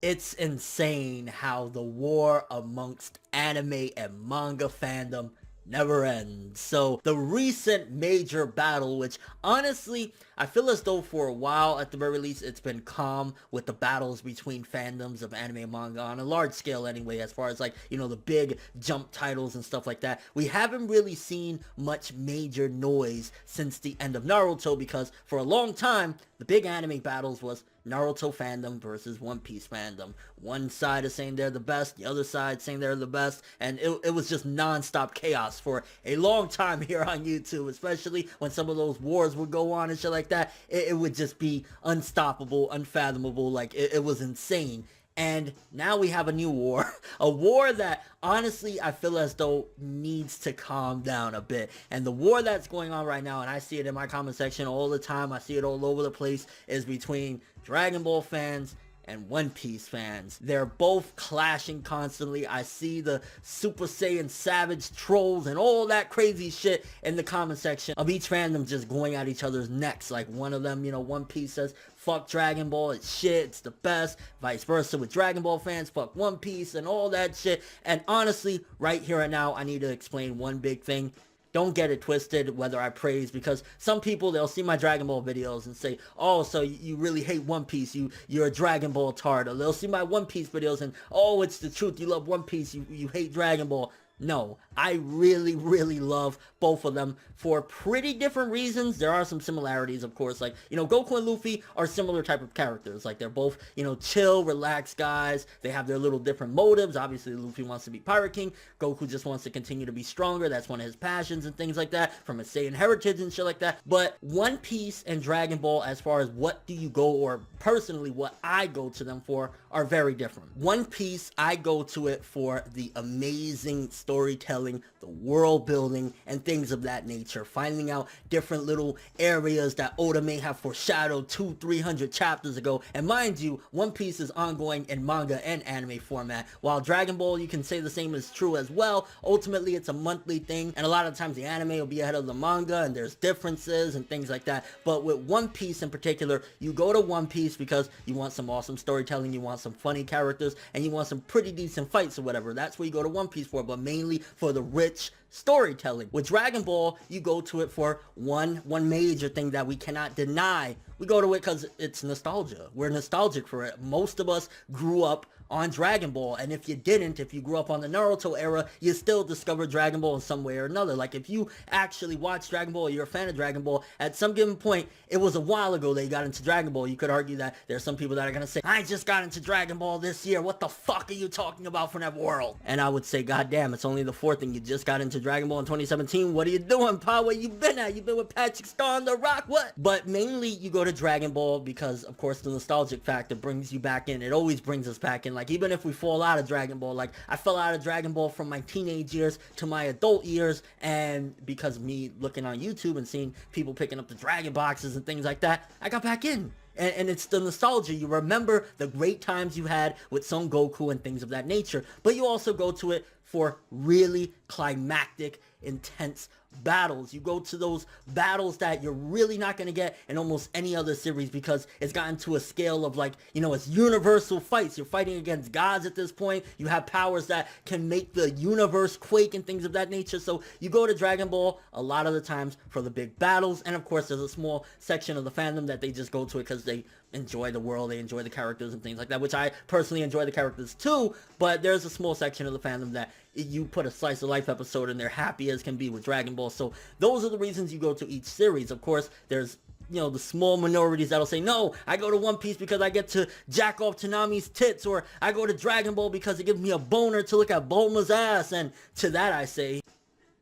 It's insane how the war amongst anime and manga fandom never ends. So the recent major battle, which honestly, I feel as though for a while at the very least it's been calm with the battles between fandoms of anime and manga on a large scale anyway, as far as like, the big jump titles and stuff like that. We haven't really seen much major noise since the end of Naruto, because for a long time the big anime battles was Naruto fandom versus One Piece fandom. One side is saying they're the best, the other side saying they're the best, and it was just non-stop chaos for a long time here on YouTube, especially when some of those wars would go on and shit like that. It would just be unstoppable, unfathomable, like it was insane. And now we have a new war, a war that honestly I feel as though needs to calm down a bit. And the war that's going on right now, and I see it in my comment section all the time, I see it all over the place, is between Dragon Ball fans and One Piece fans. They're both clashing constantly. I see the Super Saiyan Savage trolls and all that crazy shit in the comment section of each fandom just going at each other's necks. Like one of them, One Piece says, fuck Dragon Ball, it's shit, it's the best. Vice versa with Dragon Ball fans, fuck One Piece and all that shit. And honestly, right here and now, I need to explain one big thing. Don't get it twisted whether I praise, because some people, they'll see my Dragon Ball videos and say, oh, so you really hate One Piece, you're a Dragon Ball tard. Or they'll see my One Piece videos and, oh, it's the truth, you love One Piece, you hate Dragon Ball. No, I really, really love both of them for pretty different reasons. There are some similarities, of course, like, Goku and Luffy are similar type of characters. Like, they're both, chill, relaxed guys. They have their little different motives. Obviously, Luffy wants to be Pirate King. Goku just wants to continue to be stronger. That's one of his passions and things like that, from his Saiyan heritage and shit like that. But One Piece and Dragon Ball, as far as what do you go, or personally what I go to them for, are very different. One Piece, I go to it for the amazing storytelling, the world building, and things of that nature. Finding out different little areas that Oda may have foreshadowed 200-300 chapters ago. And mind you, One Piece is ongoing in manga and anime format, while Dragon Ball, you can say the same is true as well. Ultimately, it's a monthly thing, and a lot of times the anime will be ahead of the manga, and there's differences and things like that. But with One Piece in particular, you go to One Piece because you want some awesome storytelling, you want some funny characters, and you want some pretty decent fights or whatever. That's what you go to One Piece for, but mainly for the rich storytelling. With Dragon Ball, you go to it for one major thing that we cannot deny. We go to it because it's nostalgia. We're nostalgic for it. Most of us grew up on Dragon Ball, and if you didn't, if you grew up on the Naruto era, you still discovered Dragon Ball in some way or another. Like, if you actually watch Dragon Ball, you're a fan of Dragon Ball, at some given point, it was a while ago that you got into Dragon Ball. You could argue that there's some people that are gonna say, I just got into Dragon Ball this year, what the fuck are you talking about from that world? And I would say, god damn, it's only the fourth thing. You just got into Dragon Ball in 2017. What are you doing, Pa? Where you been at? You been with Patrick Star on The Rock? What? But mainly, you go to Dragon Ball because, of course, the nostalgic factor brings you back in. It always brings us back in. Like, even if we fall out of Dragon Ball, like, I fell out of Dragon Ball from my teenage years to my adult years, and because of me looking on YouTube and seeing people picking up the Dragon boxes and things like that, I got back in. And it's the nostalgia. You remember the great times you had with Son Goku and things of that nature, but you also go to it for really climactic, intense battles. You go to those battles that you're really not going to get in almost any other series, because it's gotten to a scale of, like, it's universal fights. You're fighting against gods at this point. You have powers that can make the universe quake and things of that nature. So you go to Dragon Ball a lot of the times for the big battles, and of course there's a small section of the fandom that they just go to it because they enjoy the world, they enjoy the characters and things like that, which I personally enjoy the characters too. But there's a small section of the fandom that you put a slice of life episode and they're happy as can be with Dragon Ball. So those are the reasons you go to each series. Of course, there's the small minorities that'll say, no, I go to One Piece because I get to jack off Tanami's tits, or I go to Dragon Ball because it gives me a boner to look at Bulma's ass. And to that I say,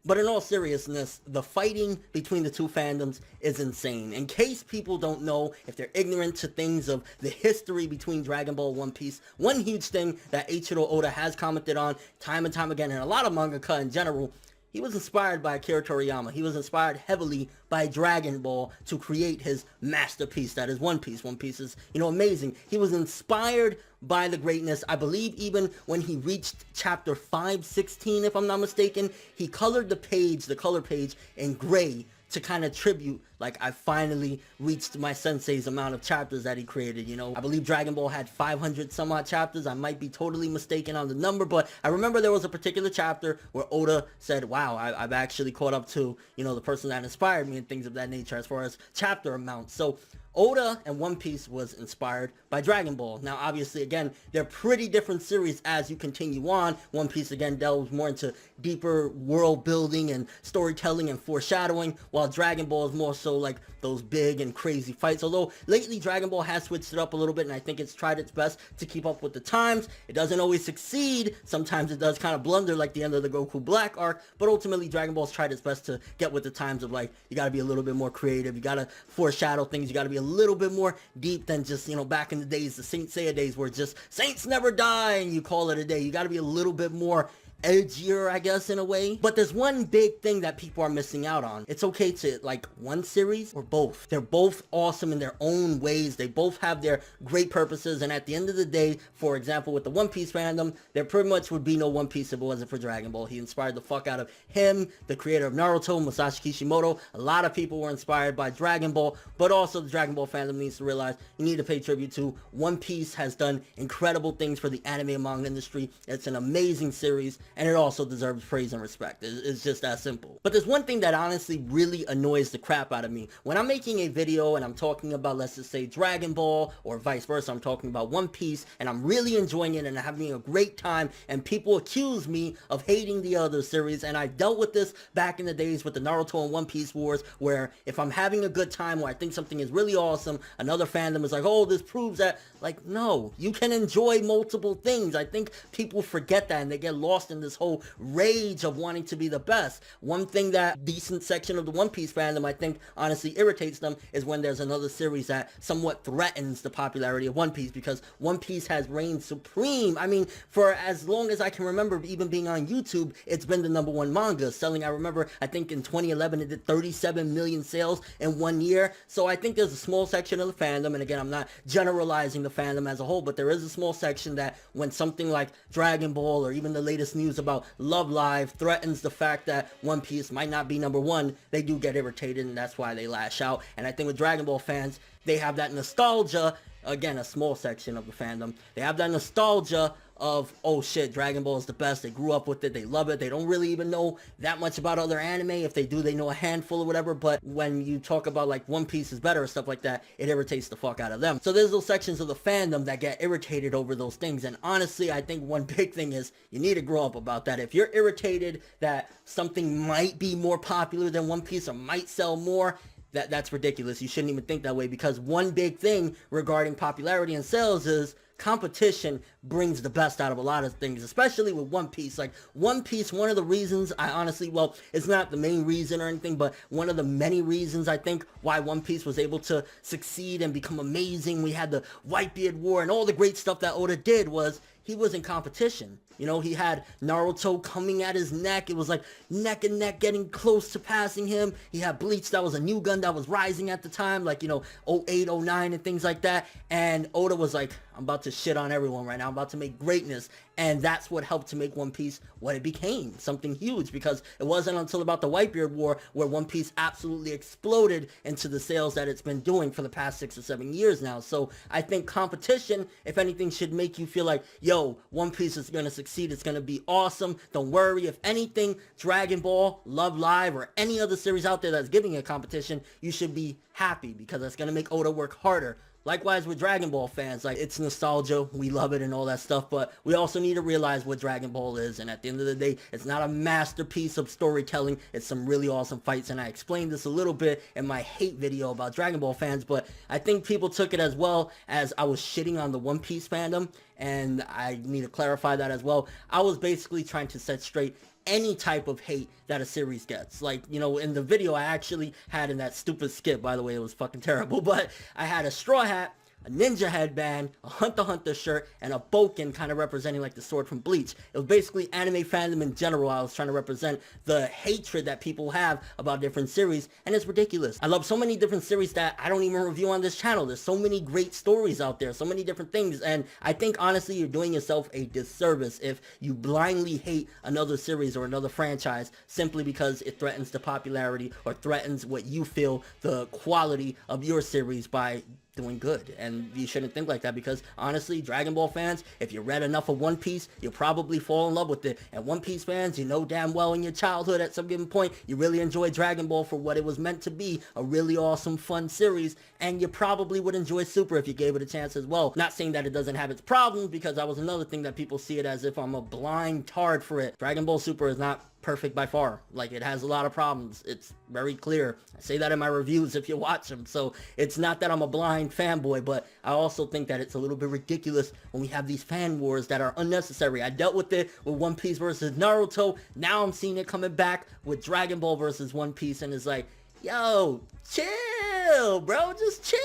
but in all seriousness, the fighting between the two fandoms is insane. In case people don't know, if they're ignorant to things of the history between Dragon Ball and One Piece, one huge thing that Eiichiro Oda has commented on time and time again, and a lot of mangaka in general, he was inspired by Akira Toriyama. He was inspired heavily by Dragon Ball to create his masterpiece that is One Piece. One Piece is, amazing. He was inspired by the greatness. I believe even when he reached chapter 516, if I'm not mistaken, he colored the color page in gray to kind of tribute like I finally reached my sensei's amount of chapters that he created, you know. I believe Dragon Ball had 500 some odd chapters. I might be totally mistaken on the number, but I remember there was a particular chapter where Oda said, wow, I've actually caught up to, you know, the person that inspired me and things of that nature as far as chapter amounts. So Oda and One Piece was inspired by Dragon Ball. Now, obviously, again, they're pretty different series as you continue on. One Piece, again, delves more into deeper world building and storytelling and foreshadowing, while Dragon Ball is more so like those big and crazy fights. Although, lately, Dragon Ball has switched it up a little bit, and I think it's tried its best to keep up with the times. It doesn't always succeed. Sometimes it does kind of blunder, like the end of the Goku Black arc, but ultimately, Dragon Ball's tried its best to get with the times of, like, you gotta be a little bit more creative, you gotta foreshadow things, you gotta be a little bit more deep than just, you know, back in the days, the Saint Seiya days, where just saints never die and you call it a day. You got to be a little bit more edgier, I guess, in a way. But there's one big thing that people are missing out on. It's okay to like one series or both. They're both awesome in their own ways. They both have their great purposes, and at the end of the day, for example, with the One Piece fandom, there pretty much would be no One Piece if it wasn't for Dragon Ball. He inspired the fuck out of him, the creator of Naruto, Masashi Kishimoto. A lot of people were inspired by Dragon Ball, but also the Dragon Ball fandom needs to realize you need to pay tribute to One Piece. Has done incredible things for the anime and manga industry. It's an amazing series, and it also deserves praise and respect. It's just that simple. But there's one thing that honestly really annoys the crap out of me. When I'm making a video and I'm talking about, let's just say, Dragon Ball, or vice versa, I'm talking about One Piece, and I'm really enjoying it and having a great time, and people accuse me of hating the other series, and I dealt with this back in the days with the Naruto and One Piece wars, where if I'm having a good time, or I think something is really awesome, another fandom is like, oh, this proves that. Like, no, you can enjoy multiple things. I think people forget that, and they get lost in this whole rage of wanting to be the best. One thing that decent section of the One Piece fandom, I think, honestly irritates them is when there's another series that somewhat threatens the popularity of One Piece, because One Piece has reigned supreme. I mean, for as long as I can remember, even being on YouTube, it's been the #1 manga selling. I remember, I think in 2011, it did 37 million sales in 1 year. So I think there's a small section of the fandom, and again, I'm not generalizing the fandom as a whole, but there is a small section that when something like Dragon Ball, or even the latest news about Love Live, threatens the fact that One Piece might not be #1, they do get irritated, and that's why they lash out. And I think with Dragon Ball fans, they have that nostalgia. Again, a small section of the fandom, they have that nostalgia of, oh shit, Dragon Ball is the best. They grew up with it, they love it. They don't really even know that much about other anime. If they do, they know a handful or whatever. But when you talk about like One Piece is better or stuff like that, it irritates the fuck out of them. So there's those sections of the fandom that get irritated over those things. And honestly, I think one big thing is you need to grow up about that. If you're irritated that something might be more popular than One Piece or might sell more, that's ridiculous. You shouldn't even think that way, because one big thing regarding popularity and sales is competition brings the best out of a lot of things, especially with One Piece. Like One Piece, one of the reasons I honestly, well, it's not the main reason or anything, but one of the many reasons I think why One Piece was able to succeed and become amazing. We had the Whitebeard War and all the great stuff that Oda did was he was in competition. You know, he had Naruto coming at his neck. It was like neck and neck, getting close to passing him. He had Bleach, that was a new gun that was rising at the time, like, you know, 08, 09 and things like that. And Oda was like, I'm about to shit on everyone right now. I'm about to make greatness. And that's what helped to make One Piece what it became, something huge, because it wasn't until about the Whitebeard War where One Piece absolutely exploded into the sales that it's been doing for the past 6 or 7 years now. So I think competition, if anything, should make you feel like, yo, One Piece is going to succeed. It's going to be awesome. Don't worry. If anything, Dragon Ball, Love Live, or any other series out there that's giving a competition, you should be happy, because that's going to make Oda work harder. Likewise with Dragon Ball fans, like, it's nostalgia, we love it and all that stuff, but we also need to realize what Dragon Ball is, and at the end of the day, it's not a masterpiece of storytelling, it's some really awesome fights, and I explained this a little bit in my hate video about Dragon Ball fans, but I think people took it as well as I was shitting on the One Piece fandom, and I need to clarify that as well. I was basically trying to set straight any type of hate that a series gets. Like, you know, in the video I actually had in that stupid skit, by the way, it was fucking terrible, but I had a straw hat a ninja headband, a Hunter x Hunter shirt, and a boken kind of representing like the sword from Bleach. It was basically anime fandom in general. I was trying to represent the hatred that people have about different series, and it's ridiculous. I love so many different series that I don't even review on this channel. There's so many great stories out there, so many different things, and I think honestly you're doing yourself a disservice if you blindly hate another series or another franchise simply because it threatens the popularity or threatens what you feel the quality of your series by doing good. And you shouldn't think like that, because honestly, Dragon Ball fans, if you read enough of One Piece, you'll probably fall in love with it. And One Piece fans, you know damn well in your childhood at some given point, you really enjoyed Dragon Ball for what it was meant to be, a really awesome, fun series, and you probably would enjoy Super if you gave it a chance as well. Not saying that it doesn't have its problems, because that was another thing that people see it as if I'm a blind tard for it. Dragon Ball Super is not perfect by far. Like, it has a lot of problems. It's very clear. I say that in my reviews if you watch them. So it's not that I'm a blind fanboy, but I also think that it's a little bit ridiculous when we have these fan wars that are unnecessary. I dealt with it with One Piece versus Naruto. Now I'm seeing it coming back with Dragon Ball versus One Piece, and it's like, yo, chill, bro, just chill.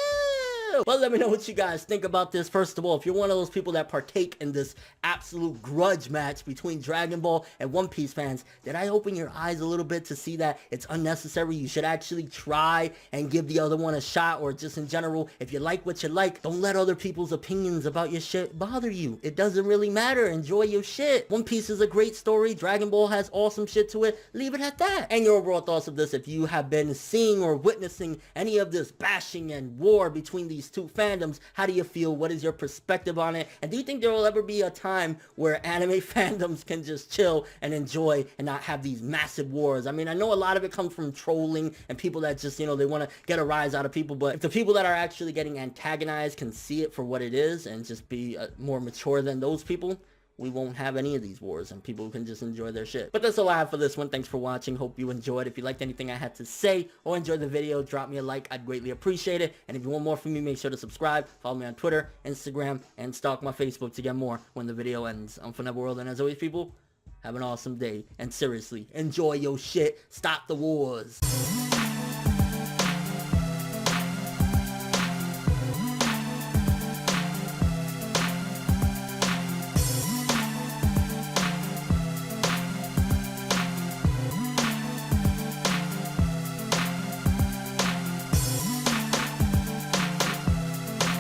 But let me know what you guys think about this. First of all, if you're one of those people that partake in this absolute grudge match between Dragon Ball and One Piece fans, did I open your eyes a little bit to see that it's unnecessary? You should actually try and give the other one a shot, or just in general, if you like what you like, don't let other people's opinions about your shit bother you. It doesn't really matter. Enjoy your shit. One Piece is a great story. Dragon Ball has awesome shit to it. Leave it at that. And your overall thoughts of this, if you have been seeing or witnessing any of this bashing and war between these two fandoms, how do you feel? What is your perspective on it? And do you think there will ever be a time where anime fandoms can just chill and enjoy and not have these massive wars? I mean, I know a lot of it comes from trolling and people that just, you know, they want to get a rise out of people, but if the people that are actually getting antagonized can see it for what it is and just be more mature than those people, we won't have any of these wars and people can just enjoy their shit. But that's all I have for this one. Thanks for watching. Hope you enjoyed. If you liked anything I had to say or enjoyed the video, drop me a like. I'd greatly appreciate it. And if you want more from me, make sure to subscribe, follow me on Twitter, Instagram, and stalk my Facebook to get more when the video ends. I'm ForneverWorld, and as always, people, have an awesome day. And seriously, enjoy your shit. Stop the wars.